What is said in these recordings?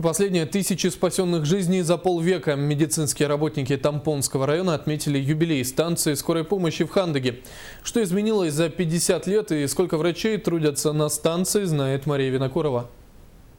последние 1000 спасенных жизней за полвека. Медицинские работники Тампонского района отметили юбилей станции скорой помощи в Хандыге. Что изменилось за 50 лет и сколько врачей трудятся на станции, знает Мария Винокурова.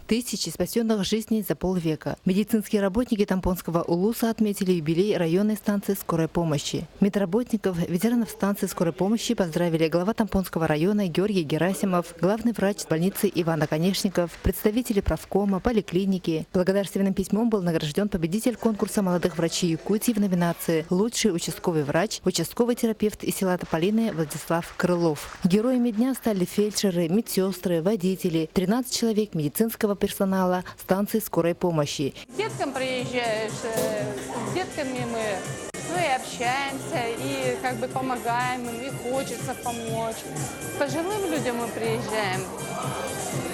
1000 спасенных жизней за полвека. Медицинские работники Тампонского улуса отметили юбилей районной станции скорой помощи. Медработников, ветеранов станции скорой помощи поздравили глава Тампонского района Георгий Герасимов, главный врач больницы Иван Оконечников, представители правкома, поликлиники. Благодарственным письмом был награжден победитель конкурса молодых врачей Якутии в номинации «Лучший участковый врач», участковый терапевт из села Тополиное Владислав Крылов. Героями дня стали фельдшеры, медсестры, водители, 13 человек медицинского персонала станции скорой помощи. К деткам приезжаешь, с детками мы и общаемся, и как бы помогаем им, и хочется помочь. К пожилым людям мы приезжаем,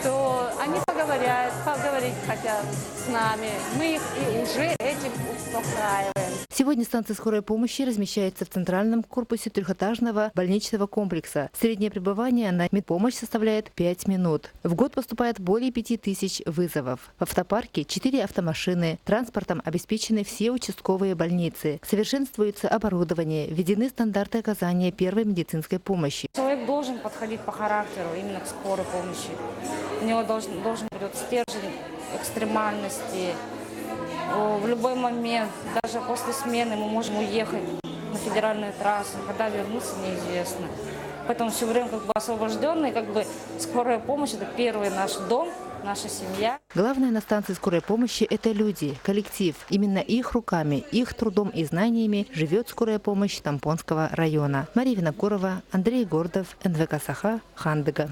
то они поговорить хотят с нами. Мы их и уже этим успокаиваем. Сегодня станция скорой помощи размещается в центральном корпусе трехэтажного больничного комплекса. Среднее пребывание на медпомощь составляет 5 минут. В год поступает более 5000 вызовов. В автопарке 4 автомашины. Транспортом обеспечены все участковые больницы. Совершенствуется оборудование, введены стандарты оказания первой медицинской помощи. Человек должен подходить по характеру именно к скорой помощи. У него должен быть стержень экстремальности. В любой момент, даже после смены, мы можем уехать на федеральную трассу, когда вернуться неизвестно. Поэтому все время освобожденные, скорая помощь – это первый наш дом, наша семья. Главное на станции скорой помощи – это люди, коллектив. Именно их руками, их трудом и знаниями живет скорая помощь Тампонского района. Мария Винокурова, Андрей Гордов, НВК Саха, Хандыга.